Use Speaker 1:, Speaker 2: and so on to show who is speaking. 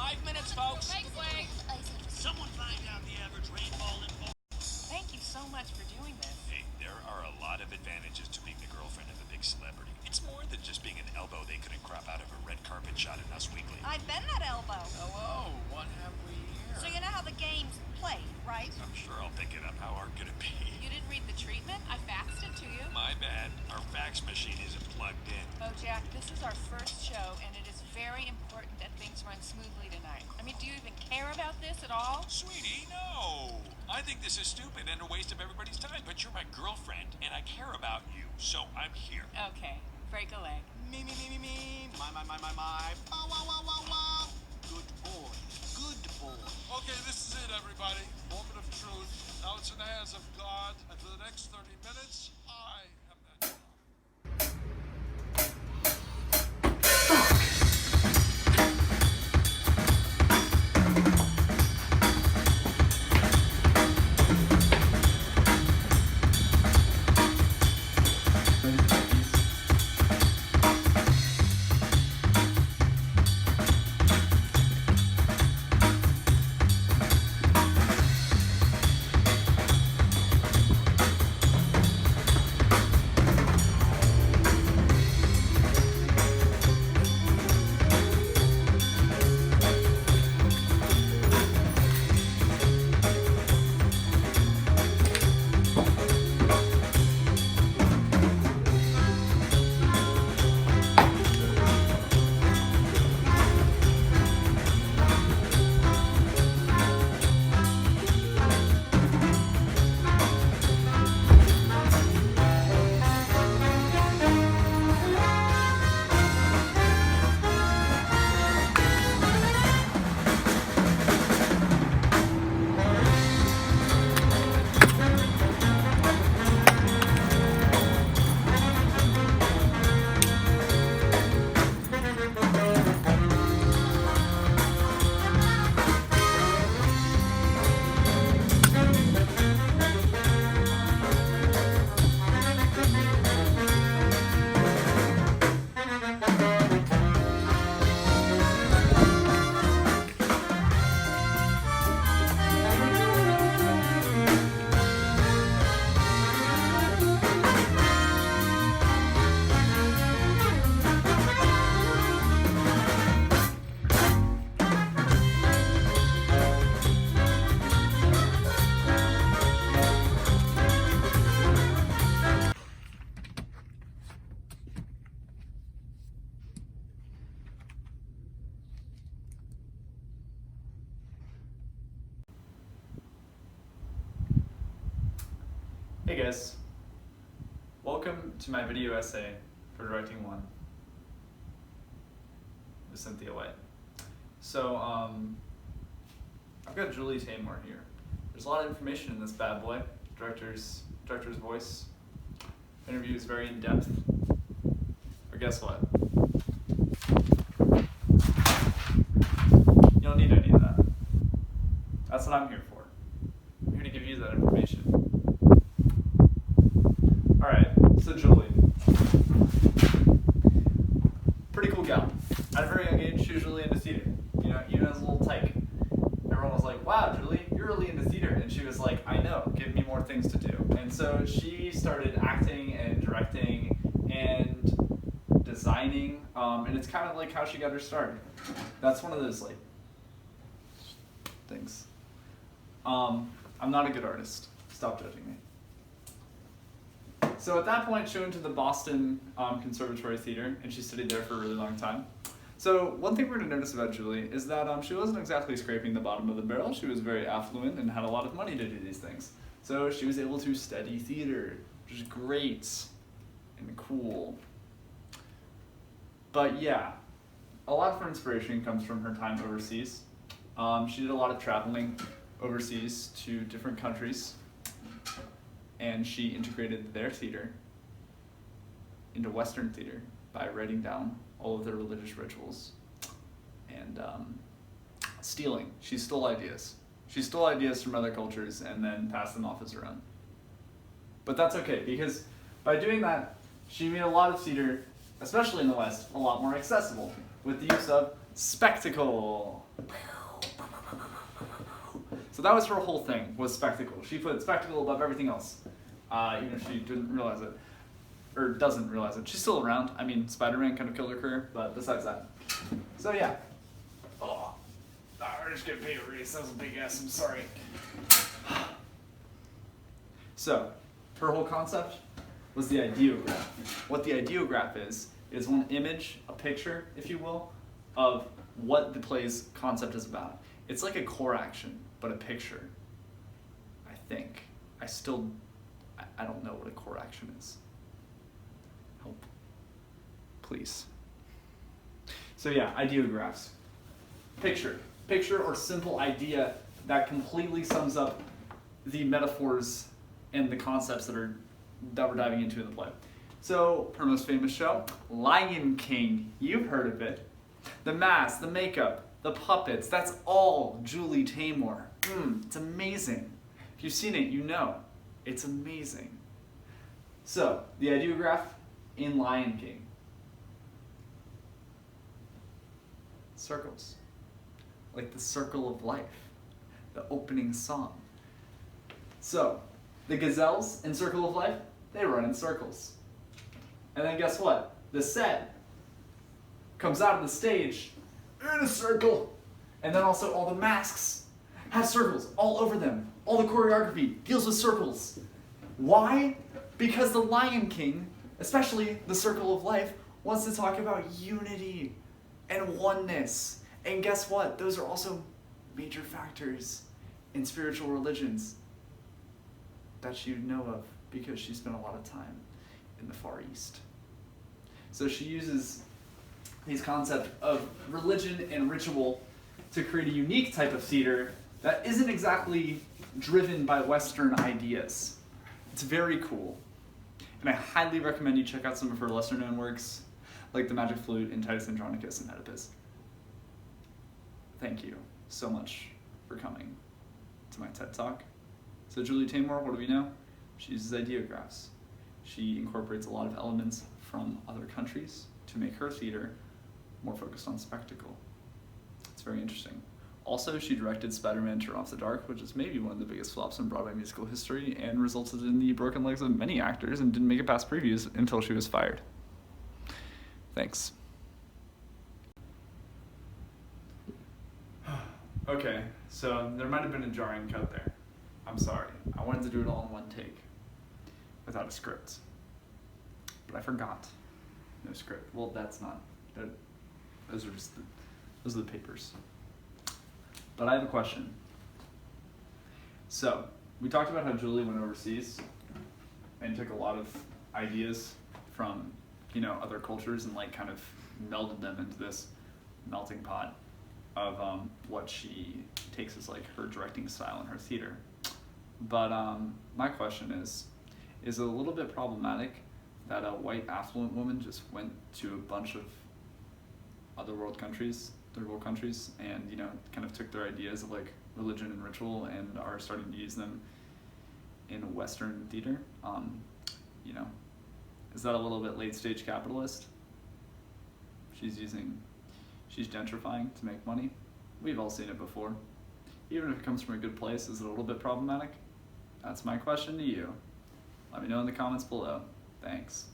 Speaker 1: 5 minutes, folks.
Speaker 2: Make way.
Speaker 1: Someone find out the average rainfall in...
Speaker 2: Thank you so much for doing this.
Speaker 1: Hey, there are a lot of advantages to being the girlfriend of a big celebrity. It's more than just being an elbow they couldn't crop out of a red carpet shot in Us Weekly.
Speaker 3: I've been that elbow.
Speaker 1: Hello, what have we here?
Speaker 3: So you know how the game's played, right?
Speaker 1: I'm sure I'll pick it up. How hard could it be?
Speaker 2: You didn't read the treatment? I faxed it to you.
Speaker 1: My bad. Our fax machine isn't plugged in.
Speaker 2: Oh, Jack, this is our first show, and it is very important that things run smoothly tonight. I mean, do you even care about this at all?
Speaker 1: Sweetie, no. I think this is stupid and a waste of everybody's time, but you're my girlfriend, and I care about you, so I'm here.
Speaker 2: Okay, break a leg.
Speaker 4: Me. My. Wow, wow, wow, wow, wow. Good boy. Good boy.
Speaker 5: Okay, this is it, everybody. Moment of truth. Now it's in the hands of God, and for the next 30 minutes, I am that God.
Speaker 6: Hey guys, welcome to my video essay for Directing 1 with Cynthia White. So, I've got Julie Taymor here. There's a lot of information in this bad boy. Director's voice. Interview is very in-depth. But guess what? You don't need any of that. That's what I'm here for. I'm here to give you that information. Alright, so Julie. Pretty cool gal. At a very young age, she was really into theater. You know, even as a little tyke. Everyone was like, wow, Julie, you're really into theater. And she was like, I know, give me more things to do. And so she started acting and directing and designing. And it's kind of like how she got her start. That's one of those, like, things. I'm not a good artist. Stop judging me. So at that point, she went to the Boston Conservatory Theater, and she studied there for a really long time. So one thing we're going to notice about Julie is that she wasn't exactly scraping the bottom of the barrel. She was very affluent and had a lot of money to do these things. So she was able to study theater, which is great and cool. But yeah, a lot of her inspiration comes from her time overseas. She did a lot of traveling overseas to different countries, and she integrated their theater into Western theater by writing down all of their religious rituals and stealing. She stole ideas. She stole ideas from other cultures and then passed them off as her own. But that's okay, because by doing that, she made a lot of theater, especially in the West, a lot more accessible with the use of spectacle. So that was her whole thing, was spectacle. She put spectacle above everything else, even if she didn't realize it, or doesn't realize it. She's still around. I mean, Spider-Man kind of killed her career, but besides that. So yeah. Oh, I just get paid a raise. That was a big ass. I'm sorry. So, her whole concept was the ideograph. What the ideograph is one image, a picture, if you will, of what the play's concept is about. It's like a core action, but a picture, I think. I don't know what a core action is. Help. Please. So yeah, ideographs. Picture or simple idea that completely sums up the metaphors and the concepts that we're diving into in the play. So, her most famous show, Lion King. You've heard of it. The mask, the makeup, the puppets, that's all Julie Taymor. It's amazing. If you've seen it, you know. It's amazing. So, the ideograph in Lion King. Circles. Like the circle of life. The opening song. So, the gazelles in Circle of Life, they run in circles. And then guess what? The set comes out of the stage in a circle. And then also all the masks have circles all over them. All the choreography deals with circles. Why? Because the Lion King, especially the Circle of Life, wants to talk about unity and oneness. And guess what? Those are also major factors in spiritual religions that you know of because she spent a lot of time in the Far East. So she uses these concepts of religion and ritual to create a unique type of theater that isn't exactly driven by Western ideas. It's very cool. And I highly recommend you check out some of her lesser known works, like The Magic Flute and Titus Andronicus and Oedipus. Thank you so much for coming to my TED Talk. So Julie Taymor, what do we know? She uses ideographs. She incorporates a lot of elements from other countries to make her theater more focused on spectacle. It's very interesting. Also, she directed Spider-Man Turn Off the Dark, which is maybe one of the biggest flops in Broadway musical history and resulted in the broken legs of many actors and didn't make it past previews until she was fired. Thanks. Okay, so there might have been a jarring cut there. I'm sorry. I wanted to do it all in one take without a script. But I forgot. No script. Well, that's not. Those are the papers. But I have a question. So, we talked about how Julie went overseas and took a lot of ideas from, other cultures and kind of melded them into this melting pot of what she takes as her directing style in her theater. But my question is it a little bit problematic that a white affluent woman just went to a bunch of third world countries, and kind of took their ideas of religion and ritual and are starting to use them in Western theater? Is that a little bit late stage capitalist? She's gentrifying to make money. We've all seen it before. Even if it comes from a good place, is it a little bit problematic? That's my question to you. Let me know in the comments below. Thanks.